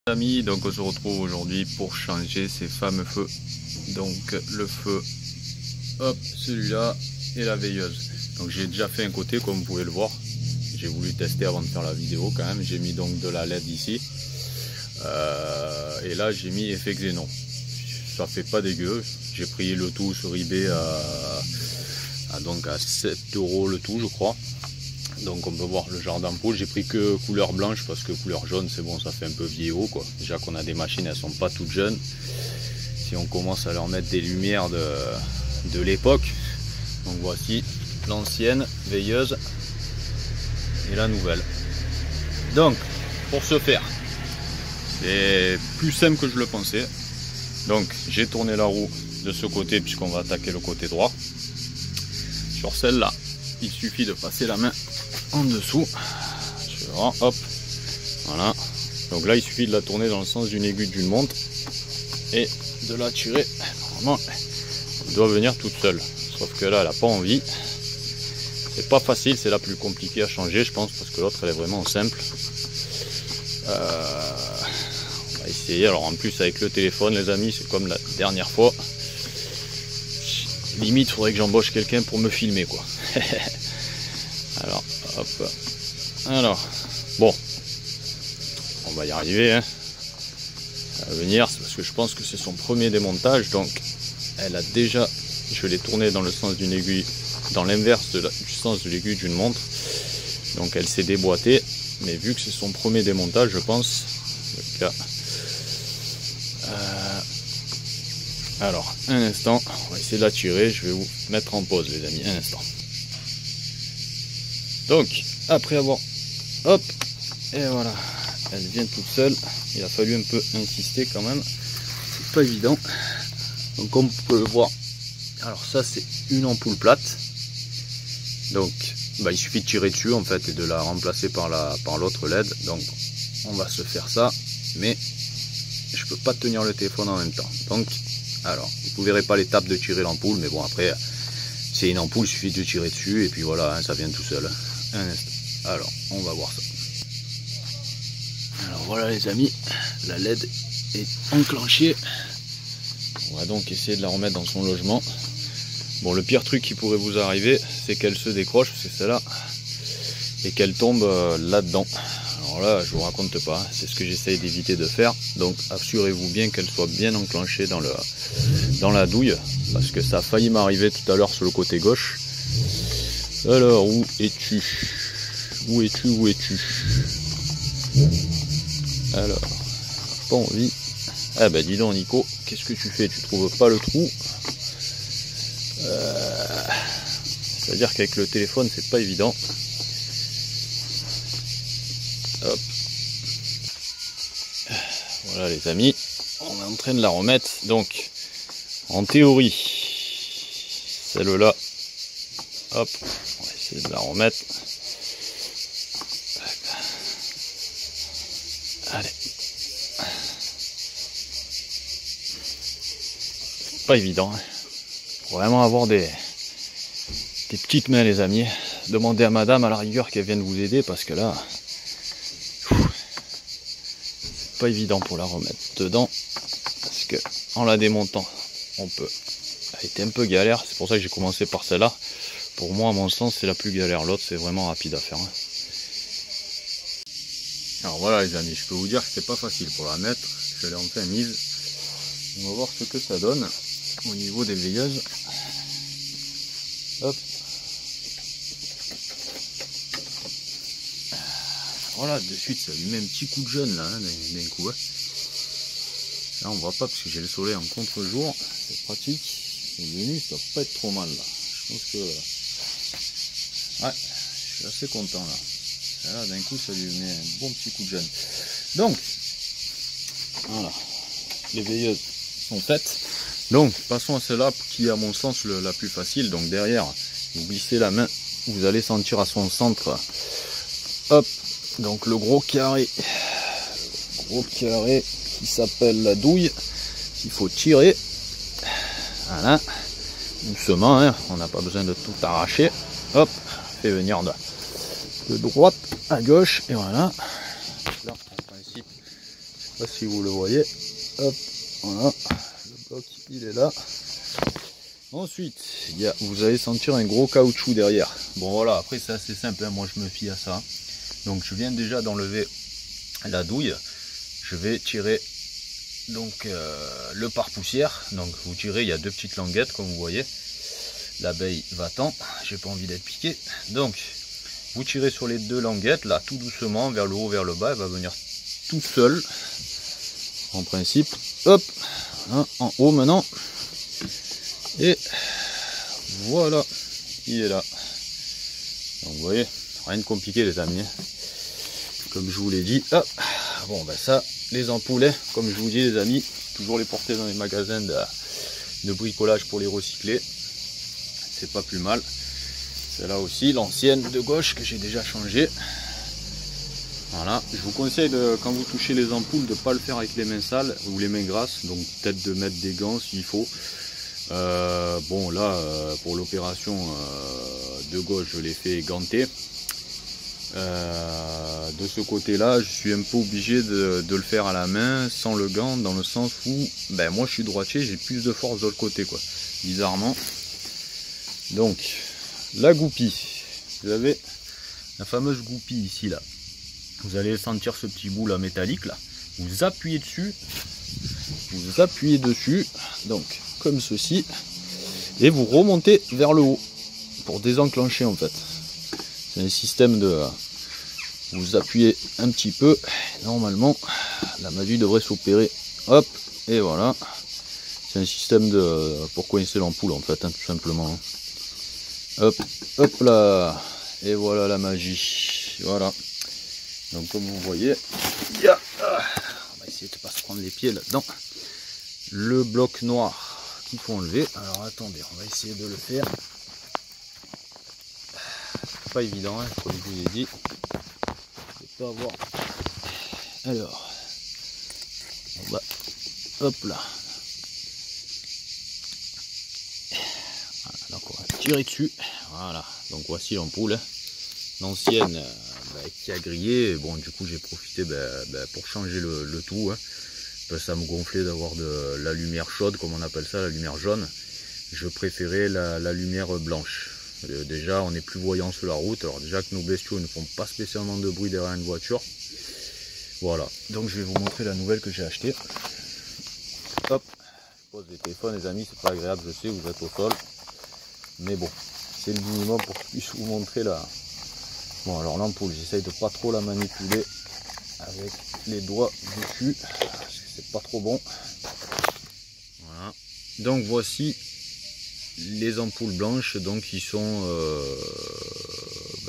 Amis, donc on se retrouve aujourd'hui pour changer ces fameux feux. Donc le feu, hop, celui-là et la veilleuse. Donc j'ai déjà fait un côté comme vous pouvez le voir. J'ai voulu tester avant de faire la vidéo quand même. J'ai mis donc de la LED ici. Et là j'ai mis effet xénon. Ça fait pas dégueu. J'ai pris le tout sur eBay à 7 € le tout je crois. Donc on peut voir le genre d'ampoule. J'ai pris que couleur blanche parce que couleur jaune c'est bon, ça fait un peu vieillot quoi. Déjà qu'on a des machines, elles sont pas toutes jeunes. Si on commence à leur mettre des lumières de l'époque. Donc voici l'ancienne veilleuse et la nouvelle. Donc pour ce faire, c'est plus simple que je le pensais. Donc j'ai tourné la roue de ce côté puisqu'on va attaquer le côté droit. Sur celle-là, il suffit de passer la main en dessous, hop, voilà. Donc là il suffit de la tourner dans le sens d'une aiguille d'une montre et de la tirer. Normalement elle doit venir toute seule, sauf que là elle n'a pas envie. C'est pas facile, c'est la plus compliquée à changer je pense, parce que l'autre elle est vraiment simple. On va essayer. Alors en plus avec le téléphone les amis, c'est comme la dernière fois, limite faudrait que j'embauche quelqu'un pour me filmer quoi. Alors hop, alors bon, on va y arriver hein. À venir, c'est parce que je pense que c'est son premier démontage. Donc elle a déjà, je l'ai tourné dans le sens d'une aiguille, dans l'inverse du sens de l'aiguille d'une montre, donc elle s'est déboîtée. Mais vu que c'est son premier démontage, je pense le cas. Alors un instant, on va essayer de la tirer. Je vais vous mettre en pause les amis, un instant. Donc après avoir, hop, et voilà, elle vient toute seule. Il a fallu un peu insister quand même, c'est pas évident. Donc comme vous pouvez le voir, alors ça c'est une ampoule plate. Donc il suffit de tirer dessus en fait et de la remplacer par l'autre LED. Donc on va se faire ça, mais je peux pas tenir le téléphone en même temps. Donc alors vous verrez pas l'étape de tirer l'ampoule, mais bon après c'est une ampoule, il suffit de tirer dessus et puis voilà hein, ça vient tout seul. Un instant. Alors on va voir ça. Alors voilà les amis, la LED est enclenchée. On va donc essayer de la remettre dans son logement. Bon, le pire truc qui pourrait vous arriver, c'est qu'elle se décroche, c'est celle-là, et qu'elle tombe là-dedans. Alors là, je vous raconte pas, c'est ce que j'essaye d'éviter de faire. Donc assurez-vous bien qu'elle soit bien enclenchée dans la douille, parce que ça a failli m'arriver tout à l'heure sur le côté gauche. Alors, où es-tu? Où es-tu? Où es-tu? Alors, pas envie. Ah bah dis donc Nico, qu'est-ce que tu fais? Tu trouves pas le trou? C'est-à-dire qu'avec le téléphone c'est pas évident. Hop. Voilà les amis, on est en train de la remettre. Donc en théorie celle-là, hop, on va essayer de la remettre. Allez. Pas évident hein. Faut vraiment avoir des petites mains les amis. Demandez à madame à la rigueur qu'elle vienne vous aider, parce que là c'est pas évident pour la remettre dedans, parce que en la démontant on peut, elle était un peu galère. C'est pour ça que j'ai commencé par celle-là. Pour moi à mon sens c'est la plus galère, l'autre c'est vraiment rapide à faire hein. Alors voilà les amis, je peux vous dire que c'est pas facile pour la mettre. Je l'ai enfin mise. On va voir ce que ça donne au niveau des veilleuses. Hop. Voilà, de suite ça lui met un petit coup de jaune là, hein, d'un coup. Hein. Là on voit pas parce que j'ai le soleil en contre-jour, c'est pratique. Et de nuit ça va pas être trop mal là. Je pense que ouais, je suis assez content là. Là d'un coup ça lui met un bon petit coup de jaune. Donc voilà, les veilleuses sont faites. Donc passons à celle-là qui est à mon sens la plus facile. Donc derrière, vous glissez la main, vous allez sentir à son centre, hop, donc le gros carré qui s'appelle la douille, qu'il faut tirer, voilà, doucement, hein, on n'a pas besoin de tout arracher, hop, fait venir de droite à gauche, et voilà. Là, en principe, sais pas si vous le voyez. Hop, voilà, le bloc il est là. Ensuite, vous allez sentir un gros caoutchouc derrière. Bon voilà, après c'est assez simple, hein, moi je me fie à ça. Donc je viens déjà d'enlever la douille. Je vais tirer donc le pare-poussière. Donc vous tirez, il y a deux petites languettes comme vous voyez. L'abeille va-t'en, j'ai pas envie d'être piqué. Donc vous tirez sur les deux languettes, là tout doucement, vers le haut, vers le bas, elle va venir tout seul. En principe, hop, hein, en haut maintenant. Et voilà, il est là. Donc vous voyez, rien de compliqué les amis. Comme je vous l'ai dit, hop. Bon ben ça, les ampoules, hein, comme je vous dis les amis, toujours les porter dans les magasins de bricolage pour les recycler. C'est pas plus mal. C'est là aussi l'ancienne de gauche que j'ai déjà changé. Voilà, je vous conseille quand vous touchez les ampoules de ne pas le faire avec les mains sales ou les mains grasses. Donc peut-être de mettre des gants s'il faut. Bon là pour l'opération de gauche je l'ai fait ganter. De ce côté là je suis un peu obligé de le faire à la main sans le gant, dans le sens où ben, moi je suis droitier, j'ai plus de force de l'autre côté quoi, bizarrement. Donc la goupille, vous avez la fameuse goupille ici là, vous allez sentir ce petit bout là métallique là, vous appuyez dessus, donc comme ceci, et vous remontez vers le haut pour désenclencher en fait. C'est un système de, vous appuyez un petit peu, normalement la magie devrait s'opérer, hop, et voilà. C'est un système de, pour coincer l'ampoule en fait, hein, tout simplement. Hop, hop là, et voilà la magie, voilà. Donc comme vous voyez, on va essayer de ne pas se prendre les pieds là-dedans. Le bloc noir qu'il faut enlever. Alors attendez, on va essayer de le faire. C'est pas évident, hein, comme je vous ai dit. Je vais pas avoir. Alors, on va, hop là. Voilà, donc on va tirer dessus. Voilà. Donc voici l'ampoule, hein. L'ancienne qui a grillé. Bon, du coup j'ai profité pour changer le tout. Hein. Ça me gonflait d'avoir de la lumière chaude, comme on appelle ça, la lumière jaune. Je préférais la lumière blanche. Déjà on est plus voyant sur la route, alors déjà que nos bestiaux ne font pas spécialement de bruit derrière une voiture. Voilà, donc je vais vous montrer la nouvelle que j'ai achetée. Hop, je pose les téléphones les amis, c'est pas agréable, je sais, vous êtes au sol. Mais bon, c'est le minimum pour que je puisse vous montrer la... Bon alors l'ampoule, j'essaye de pas trop la manipuler avec les doigts dessus, parce que c'est pas trop bon. Voilà, donc voici les ampoules blanches, donc qui sont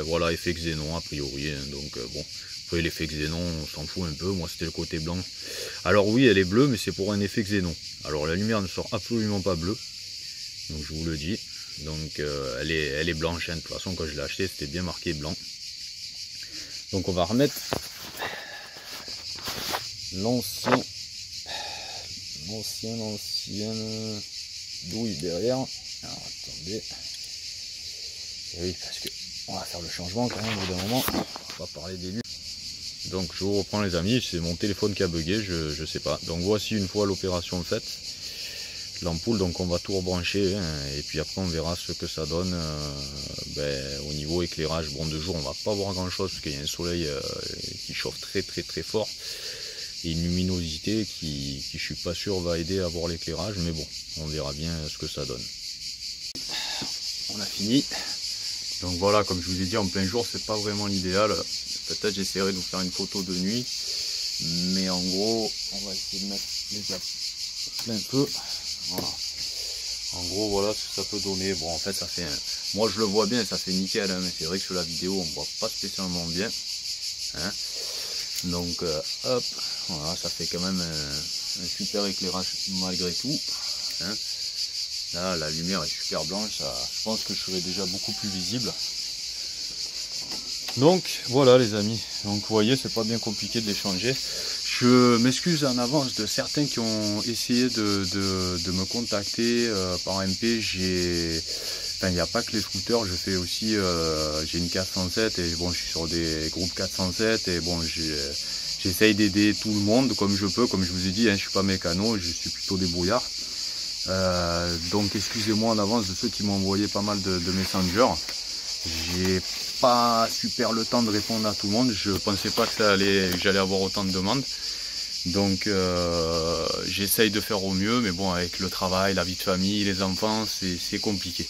voilà, effet xénon a priori, hein, donc bon, après l'effet xénon on s'en fout un peu, moi c'était le côté blanc. Alors oui elle est bleue, mais c'est pour un effet xénon. Alors la lumière ne sort absolument pas bleue, donc je vous le dis. Donc elle est blanche, hein. De toute façon quand je l'ai acheté c'était bien marqué blanc. Donc on va remettre l'ancienne douille derrière. Alors attendez, et oui, parce que on va faire le changement quand même au bout d'un moment, on va parler des lumières. Donc je vous reprends les amis, c'est mon téléphone qui a bugué, je sais pas. Donc voici une fois l'opération faite, l'ampoule, donc on va tout rebrancher, hein, et puis après on verra ce que ça donne au niveau éclairage. Bon, de jour on va pas voir grand chose parce qu'il y a un soleil qui chauffe très fort, et une luminosité qui je suis pas sûr va aider à voir l'éclairage, mais bon, on verra bien ce que ça donne. On a fini. Donc voilà, comme je vous ai dit, en plein jour c'est pas vraiment l'idéal. Peut-être j'essaierai de vous faire une photo de nuit, mais en gros on va essayer de mettre les appuis plein peu. Voilà. En gros voilà ce que ça peut donner. Bon en fait ça fait moi je le vois bien, ça fait nickel, hein, mais c'est vrai que sur la vidéo on voit pas spécialement bien, hein. Donc hop, voilà, ça fait quand même un super éclairage malgré tout, hein. Là la lumière est super blanche, je pense que je serai déjà beaucoup plus visible. Donc voilà les amis, donc vous voyez c'est pas bien compliqué de les changer. Je m'excuse en avance de certains qui ont essayé de me contacter par MP. Il n'y a pas que les scooters, je fais aussi, j'ai une 407 et bon je suis sur des groupes 407 et bon j'ai J'essaye d'aider tout le monde comme je peux, comme je vous ai dit, hein, je suis pas mécano, je suis plutôt débrouillard. Donc excusez-moi en avance de ceux qui m'ont envoyé pas mal de messengers. J'ai pas super le temps de répondre à tout le monde, je pensais pas que j'allais avoir autant de demandes. Donc j'essaye de faire au mieux, mais bon, avec le travail, la vie de famille, les enfants, c'est compliqué.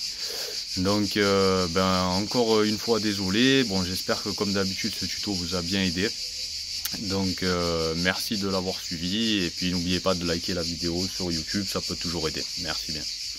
Donc encore une fois désolé. Bon, j'espère que comme d'habitude ce tuto vous a bien aidé. Donc merci de l'avoir suivi et puis n'oubliez pas de liker la vidéo sur YouTube, ça peut toujours aider. Merci bien.